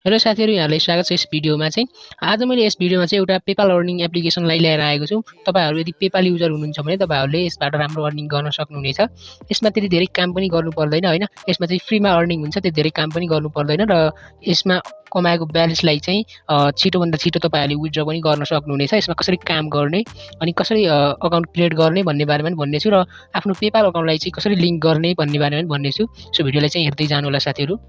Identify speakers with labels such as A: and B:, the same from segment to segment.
A: Hello साथीहरु, यहाँलाई स्वागत छ यस भिडियोमा चाहिँ। आज मैले यस भिडियोमा चाहिँ एउटा पेपाल अर्निङ एप्लिकेसनलाई लिएर आएको छु। तपाईहरु यदि पेपाल युजर हुनुहुन्छ भने तपाईहरुले यसबाट राम्रो अर्निङ गर्न सक्नुहुनेछ। यसमा त्यति धेरै काम पनि गर्नु पर्दैन हैन। यसमा चाहिँ फ्रीमा अर्निङ हुन्छ, त्यति धेरै काम पनि गर्नु पर्दैन र यसमा कमाएको ब्यालेन्सलाई चाहिँ छिटो भन्दा छिटो तपाईहरुले विथड्र पनि गर्न सक्नुहुनेछ। यसमा कसरी काम गर्ने अनि कसरी अकाउन्ट क्रिएट गर्ने भन्ने बारेमा पनि भन्नेछु र आफ्नो पेपाल अकाउन्टलाई चाहिँ कसरी लिंक गर्ने भन्ने बारेमा पनि भन्नेछु। सो भिडियोलाई चाहिँ हेर्दै जानु होला साथीहरु।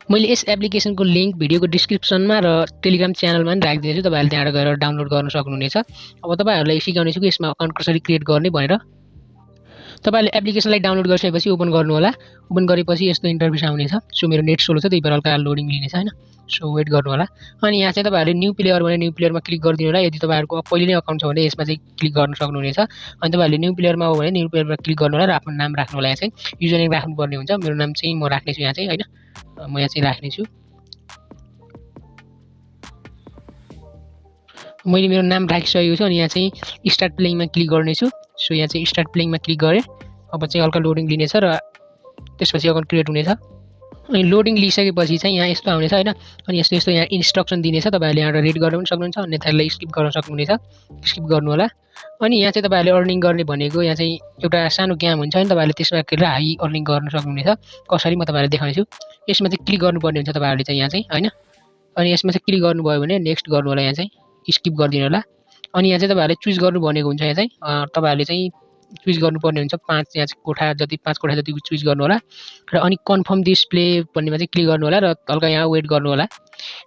A: मैले यस एप्लिकेसनको लिंक भिडियोको डिस्क्रिप्सनमा र टेलिग्राम च्यानलमा पनि राखिदिएको छु, तपाईहरुले त्यहाँबाट गएर डाउनलोड गर्न सक्नुहुनेछ। अब तपाईहरुलाई सिकाउने छु कि यसमा अकाउन्ट कसरी क्रिएट गर्ने भनेर। तपाईहरुले एप्लिकेसनलाई डाउनलोड गरिसकेपछि ओपन गर्नु होला। ओपन गरेपछि यस्तो इन्टरफेस आउनेछ। सो मेरो नेट स्लो छ, त्यही भएर हल्का लोडिङ लिनेछ हैन। सो वेट गर्नु होला। अनि यहाँ चाहिँ तपाईहरुले न्यू प्लेयर भने न्यू प्लेयरमा क्लिक गरिदिनु होला। यदि तपाईहरुको पहिले नै अकाउन्ट छ भने यसमा चाहिँ क्लिक गर्न सक्नुहुनेछ। अनि तपाईहरुले न्यू प्लेयरमा हो भने न्यू प्लेयरमा क्लिक गर्नु होला र आफ्नो नाम राख्नु होला। यहाँ चाहिँ युजर नेम राख्नुपर्ने हुन्छ। मेरो नाम चाहिँ म राख्ने छु यहाँ चाहिँ हैन। म यहाँ चाहिँ राख्ने छु। मैले मेरो नाम राखिसकेको छु अनि यहाँ चाहिँ स्टार्ट प्लेइङमा क्लिक गर्ने छु। सो यहाँ चाहिँ स्टार्ट प्लेइङमा क्लिक गरे। अब चाहिँ हल्का लोडिङ लिनेछ र त्यसपछि अकाउन्ट क्रिएट हुनेछ। अनि लोडिङ लिइसकेपछि चाहिँ यहाँ यस्तो आउनेछ हैन। अनि यस्तो यस्तो यहाँ इन्स्ट्रक्सन दिनेछ। तपाईहरुले यहाँबाट रिड गर्न पनि सक्नुहुन्छ, अन्यथा यसलाई स्किप गर्न सक्नुहुनेछ। स्किप गर्नु होला। अनि यहाँ चाहिँ तपाईहरुले अर्निङ गर्ने भनेको यहाँ चाहिँ एउटा सानो गेम हुन्छ नि, तपाईहरुले त्यसमा खेलेर हाई अर्निङ गर्न सक्नुहुनेछ। कसरी म तपाईहरुलाई देखाउने छु। यसमा चाहिँ क्लिक गर्नुपर्ने हुन्छ तपाईहरुले चाहिँ यहाँ चाहिँ हैन। अनि यसमा चाहिँ क्लिक गर्नुभयो भने नेक्स्ट गर्नु होला। यहाँ चाहिँ स्किप गरिदिनु होला। अनि यहाँ चाहिँ तपाईहरुले चुज गर्नु भनेको हुन्छ। यहाँ चाहिँ तपाईहरुले चाहिँ चुज गर्नुपर्ने हुन्छ। 5 यहाँ चाहिँ कोठा जति 5 कोठा जति चुज गर्नु होला र अनि कन्फर्म डिस्प्ले भन्नेमा चाहिँ क्लिक गर्नु होला र हल्का यहाँ वेट गर्नु होला।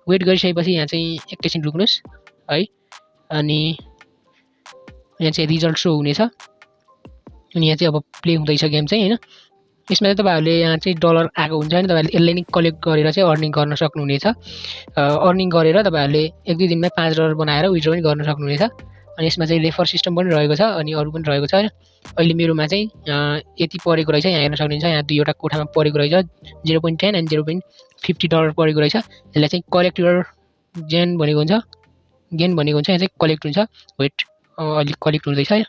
A: वेट गरिसकेपछि यहाँ चाहिँ एकैछिन रुक्नुस् है। अनि यहाँ चाहिँ रिजल्ट शो हुनेछ। अनि यहाँ चाहिँ अब प्ले हुँदैछ गेम चाहिँ हैन। यसमा चाहिँ तपाईहरुले यहाँ चाहिँ डलर आएको हुन्छ हैन, तपाईहरुले यसलाई नै कलेक्ट गरेर चाहिँ अर्निङ गर्न सक्नुहुनेछ। अर्निङ गरेर तपाईहरुले 1-2 दिनमा $5 बनाएर विथड्र पनि गर्न सक्नुहुनेछ। अनि यसमा चाहिँ रेफर सिस्टम पनि रहेको छ अनि अरु पनि रहेको छ हैन। अहिले मेरोमा चाहिँ यति परेको रहेछ, यहाँ हेर्न सक्नुहुन्छ। यहाँ दुईवटा कोठामा परेको रहेछ, 0.10 अनि $0.50 परेको रहेछ। यसलाई चाहिँ कलेक्ट युर गेन भनेको हुन्छ। गेन भनेको हुन्छ यहाँ चाहिँ कलेक्ट हुन्छ। वेट अलि कलेक्ट हुँदैछ हैन।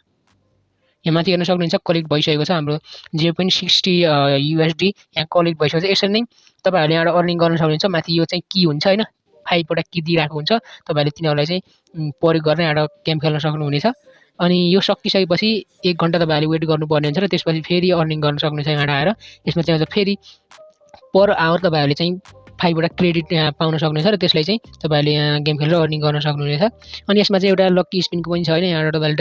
A: यहाँ माथि हेर्न सक्नुहुन्छ कलेक्ट भइसकेको छ हाम्रो 0.60 USD यहाँ कलेक्ट भइसकेको छ। यसरी नै तपाईहरुले यहाँबाट अर्निङ गर्न सक्नुहुन्छ। माथि यो चाहिँ की हुन्छ हैन, 5 वटा की दिइराखेको हुन्छ। तपाईहरुले तिनीहरुलाई चाहिँ प्रयोग गरेर यहाँबाट गेम खेल्न सक्नुहुनेछ। अनि यो सकिसकेपछि 1 घण्टा तपाईहरुले वेट गर्नुपर्ने हुन्छ र त्यसपछि फेरि अर्निङ गर्न सक्नुहुनेछ यहाँबाट आएर। यसमा चाहिँ फेरि पर आवर तपाईहरुले चाहिँ 5 वटा क्रेडिट यहाँ पाउन सक्नुहुनेछ र त्यसलाई चाहिँ तपाईहरुले यहाँ गेम खेलेर अर्निङ गर्न सक्नुहुनेछ। अनि यसमा चाहिँ एउटा लकी स्पिनको पनि छ हैन। यहाँबाट तपाईहरुले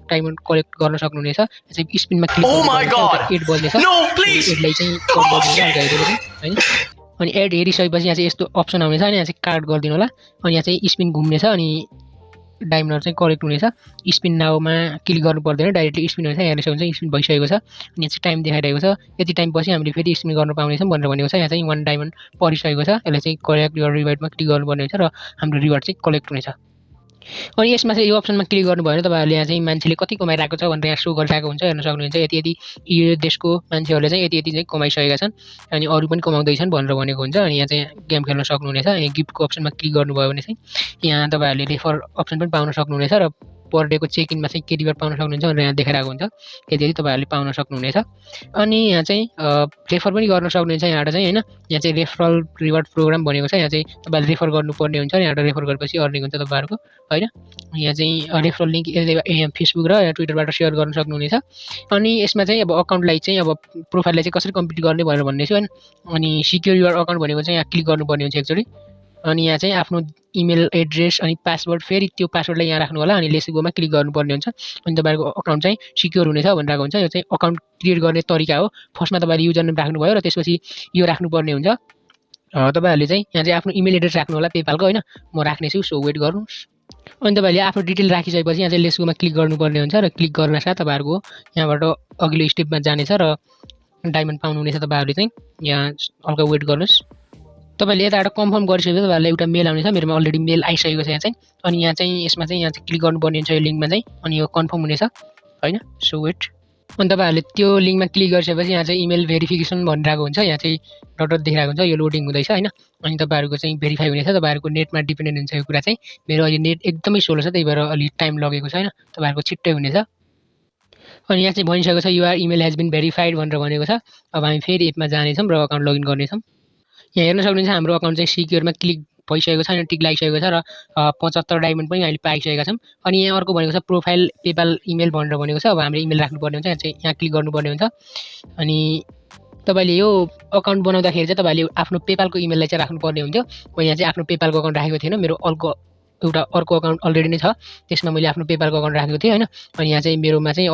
A: डायमन्ड कलेक्ट गर्न सक्नुहुनेछ। चाहिँ स्पिनमा क्लिक गर्नु एड बज्नेछ। एडलाई चाहिँ कट गर्दिनु हैन। अनि एड हेरिसकेपछि यहाँ चाहिँ यस्तो अप्सन आउनेछ अनि यहाँ चाहिँ कार्ड गरिदिनु होला। अनि यहाँ चाहिँ स्पिन घुम्नेछ अनि डायमन्ड चाहिँ कलेक्ट हुनेछ। स्पिन नाउमा क्लिक गर्नु पर्दैन, डाइरेक्टली स्पिन हुन्छ। यहाँ हेर्न स्पिन भइसकेको छ। अनि यहाँ चाहिँ टाइम देखाइरहेको छ, यति टाइम पछि हामीले फेरि स्पिन गर्न पाउनेछौँ भनेर भनेको छ। यहाँ चाहिँ 1 डायमन्ड परिसकेको छ। यसलाई चाहिँ कलेक्ट युर रिवार्डमा क्लिक गर्नुपर्ने हुन्छ र हाम्रो रिवार्ड चाहिँ कलेक्ट हुनेछ। अनि यसमा चाहिँ यो अप्सनमा क्लिक गर्नुभयो भने तपाईहरुले यहाँ चाहिँ मान्छेले कति कमाइरहेको छ भनेर यहाँ शो गरिरहेको हुन्छ। हेर्न सक्नुहुन्छ यति यति यो देशको मान्छेहरुले चाहिँ यति यति चाहिँ कमाइसकेका छन् अनि अरु पनि कमाउँदैछन् भनेर भनेको हुन्छ। अनि यहाँ चाहिँ गेम खेल्न सक्नुहुनेछ। अनि गिफ्टको अप्सनमा क्लिक गर्नुभयो भने चाहिँ यहाँ तपाईहरुले रेफर अप्सन पनि पाउन सक्नुहुनेछ र पर डेको चेक इनमा चाहिँ के रिवार्ड पाउन सक्नुहुन्छ भनेर यहाँ देखाइरहेको हुन्छ। यति यति तपाईहरुले पाउन सक्नुहुनेछ। अनि यहाँ चाहिँ रेफर पनि गर्न सक्नुहुन्छ यहाँबाट चाहिँ हैन। यहाँ चाहिँ रेफरल रिवार्ड प्रोग्राम भनेको छ। यहाँ चाहिँ तपाईहरुले रेफर गर्नुपर्ने हुन्छ। यहाँबाट रेफर गरेपछि अर्निङ हुन्छ तपाईहरुको हैन। यहाँ चाहिँ रेफरल लिंक फेसबुक र ट्विटरबाट सेयर गर्न सक्नुहुनेछ। अनि यसमा चाहिँ अब अकाउन्टलाई चाहिँ अब प्रोफाइललाई चाहिँ कसरी कम्प्लिट गर्ने भनेर भन्नेछु हैन। अनि सिक्योर युर अकाउन्ट भनेको चाहिँ यहाँ क्लिक गर्नुपर्ने हुन्छ एकचोटी। अनि यहाँ चाहिँ आफ्नो इमेल एड्रेस अनि पासवर्ड फेरि त्यो पासवर्डलाई यहाँ राख्नु होला। अनि लेट्स गोमा क्लिक गर्नुपर्ने हुन्छ। अनि तपाईहरुको अकाउन्ट चाहिँ सिक्योर हुनेछ भनिरहेको हुन्छ। यो चाहिँ अकाउन्ट क्रिएट गर्ने तरिका हो। फर्स्टमा तपाईहरुले युजर नेम राख्नुभयो र त्यसपछि यो राख्नुपर्ने हुन्छ। तपाईहरुले चाहिँ यहाँ चाहिँ आफ्नो इमेल एड्रेस राख्नु होला पेपालको हैन। म राख्ने छु, सो वेट गर्नुस्। अनि तपाईहरुले आफ्नो डिटेल राखिसकेपछि यहाँ चाहिँ लेट्स गोमा क्लिक गर्नुपर्ने हुन्छ र क्लिक गर्न साथ तपाईहरुको यहाँबाट अघिल्लो स्टेपमा जानेछ र डायमन्ड पाउनुहुनेछ तपाईहरुले चाहिँ। यहाँ हल्का वेट गर्नुस्। तपाईले यताबाट कन्फर्म गरिसकेपछि तपाईहरुलाई एउटा मेल आउनेछ। मेरोमा अलरेडी मेल आइसकेको छ यहाँ चाहिँ। अनि यहाँ चाहिँ यसमा चाहिँ यहाँ चाहिँ क्लिक गर्नुपर्ने हुन्छ यो लिंकमा चाहिँ। अनि यो कन्फर्म हुनेछ हैन। So wait. अनि तपाईहरुले त्यो लिंकमा क्लिक गरिसकेपछि यहाँ चाहिँ इमेल भेरिफिकेसन भनिरहेको हुन्छ। यहाँ चाहिँ डट देखिरहेको हुन्छ, यो लोडिङ हुँदैछ हैन। अनि तपाईहरुको चाहिँ भेरिफाई हुनेछ। तपाईहरुको नेटमा डिपेन्डेन्ट हुन्छ यो कुरा चाहिँ। मेरो अहिले नेट एकदमै स्लो छ, त्यही भएर अलि टाइम लगेको छ हैन। तपाईहरुको छिट्टै हुनेछ। अनि यहाँ चाहिँ भनिसकेको छ your email has been verified भनेर भनेको छ। अब हामी फेरि एपमा जानेछौँ र अकाउन्ट लगइन गर्नेछौँ। यहाँ हेर्न सक्नुहुन्छ हाम्रो अकाउन्ट चाहिँ सिक्योरमा क्लिक भइसकेको छ अनि टिक लागिसकेको छ र 75 डायमन्ड पनि अहिले पाइसकेका छौँ। अनि यहाँ अर्को भनेको छ प्रोफाइल पेपाल इमेल भनेर भनेको छ। अब हामीले इमेल राख्नुपर्ने हुन्छ, यहाँ क्लिक गर्नुपर्ने हुन्छ। अनि तपाईँले यो अकाउन्ट बनाउँदाखेरि चाहिँ तपाईँले आफ्नो पेपालको इमेललाई चाहिँ राख्नुपर्ने हुन्थ्यो। म यहाँ चाहिँ आफ्नो पेपालको अकाउन्ट राखेको थिएन, मेरो एउटा अर्को अकाउन्ट अलरेडी नै छ, त्यसमा मैले आफ्नो पेपालको अकाउन्ट राखेको थिएँ होइन। अनि यहाँ चाहिँ मेरोमा चाहिँ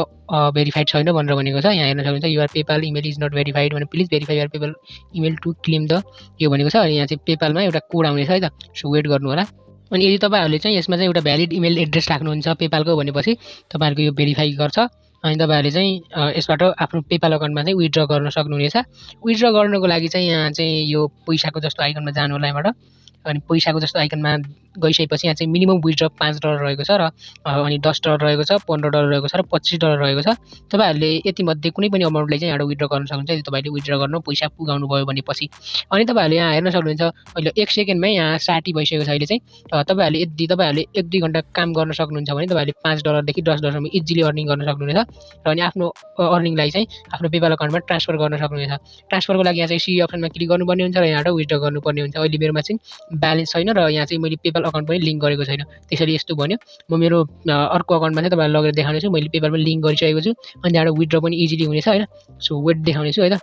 A: भेरिफाइड छैन भनेर भनेको छ। यहाँ हेर्न सक्नुहुन्छ your PayPal email is not verified भने please verify your PayPal email to claim the यो भनेको छ। अनि यहाँ चाहिँ पेपालमा एउटा कोड आउनेछ है त, सो वेट गर्नु होला। अनि यदि तपाईँहरूले चाहिँ यसमा चाहिँ एउटा भ्यालिड इमेल एड्रेस राख्नुहुन्छ पेपालको भनेपछि तपाईँहरूको यो भेरिफाई गर्छ। अनि तपाईँहरूले चाहिँ यसबाट आफ्नो पेपाल अकाउन्टमा चाहिँ विथड्र गर्न सक्नुहुनेछ। विथड्र गर्नको लागि चाहिँ यहाँ चाहिँ यो पैसाको जस्तो आइकनमा जानु होला यहाँबाट। अनि पैसाको जस्तो आइकनमा गइसकेपछि यहाँ चाहिँ मिनिमम विथड्र $5 रहेको छ र अनि $10 रहेको छ, $15 रहेको छ र $25 रहेको छ। तपाईँहरूले यतिमध्ये कुनै पनि अमाउन्टलाई चाहिँ यहाँबाट विथड्र गर्न सक्नुहुन्छ यदि तपाईँले विथड्र गर्न पैसा पुगाउनु भयो भनेपछि। अनि तपाईँहरूले यहाँ हेर्न सक्नुहुन्छ अहिले 1 सेकेन्डमै यहाँ 60 भइसकेको छ अहिले चाहिँ। तपाईँहरूले यदि तपाईँहरूले 1-2 घन्टा काम गर्न सक्नुहुन्छ भने तपाईँहरूले $5 देखि $10 सम्म इजिली अर्निङ गर्न सक्नुहुनेछ। र अनि आफ्नो अर्निङलाई चाहिँ आफ्नो पेपाल अकाउन्टमा ट्रान्सफर गर्न सक्नुहुनेछ। ट्रान्सफरको लागि यहाँ चाहिँ सी अप्सनमा क्लिक गर्नुपर्ने हुन्छ र यहाँबाट विथड्र गर्नुपर्ने हुन्छ। अहिले मेरोमा चाहिँ ब्यालेन्स छैन र यहाँ चाहिँ मैले पेपाल अकाउन्ट पनि लिङ्क गरेको छैन, त्यसैले यस्तो भन्यो। म मेरो अर्को अकाउन्टमा चाहिँ तपाईँलाई लगेर देखाउनेछु, मैले पेपाल पनि लिङ्क गरिसकेको छु। अनि त्यहाँबाट विथड्र पनि इजिली हुनेछ होइन। सो वेट देखाउनेछु है त।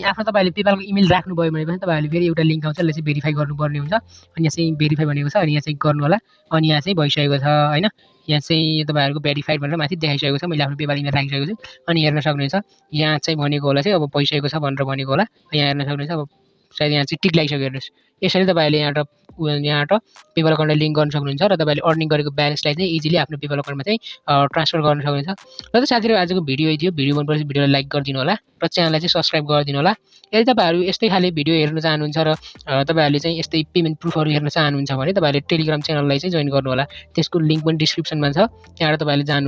A: आफ्नो तपाईँले पेपालको इमेल राख्नुभयो भने पनि तपाईँहरूले फेरि एउटा लिङ्क आउँछ, यसले चाहिँ भेरिफाई गर्नुपर्ने हुन्छ। अनि यहाँ चाहिँ भेरिफाई भनेको छ, अनि यहाँ चाहिँ गर्नु होला। अनि यहाँ चाहिँ भइसकेको छ होइन। यहाँ चाहिँ तपाईँहरूको भेरिफाइड भनेर माथि देखाइसकेको छ, मैले आफ्नो पेपाल इमेल राखिसकेको छु। अनि हेर्न सक्नुहुन्छ यहाँ चाहिँ भनेको होला चाहिँ अब भइसकेको छ भनेर भनेको होला। यहाँ हेर्न सक्नुहुन्छ अब सायद यहाँ चाहिँ टिक लागिसक्यो हेर्नुहोस्। यसरी तपाईँहरूले यहाँबाट पेपाल अकाउन्टलाई लिङ्क गर्न सक्नुहुन्छ र तपाईँले अर्निङ गरेको ब्यालेन्सलाई चाहिँ इजिली आफ्नो पेपाल अकाउन्टमा चाहिँ ट्रान्सफर गर्न सक्नुहुन्छ। र त साथीहरू आजको भिडियो यही थियो। भिडियो मनपरेपछि भिडियोलाई लाइक गरिदिनु होला र च्यानललाई चाहिँ सब्सक्राइब गरिदिनु होला। यदि तपाईँहरू यस्तै खाले भिडियो हेर्न चाहनुहुन्छ र तपाईँहरूले चाहिँ यस्तै पेमेन्ट प्रुफहरू हेर्न चाहनुहुन्छ भने तपाईँहरूले टेलिग्राम च्यानललाई चाहिँ जोइन गर्नु होला। त्यसको लिङ्क पनि डिस्क्रिप्सनमा छ, त्यहाँबाट तपाईँहरूले जानु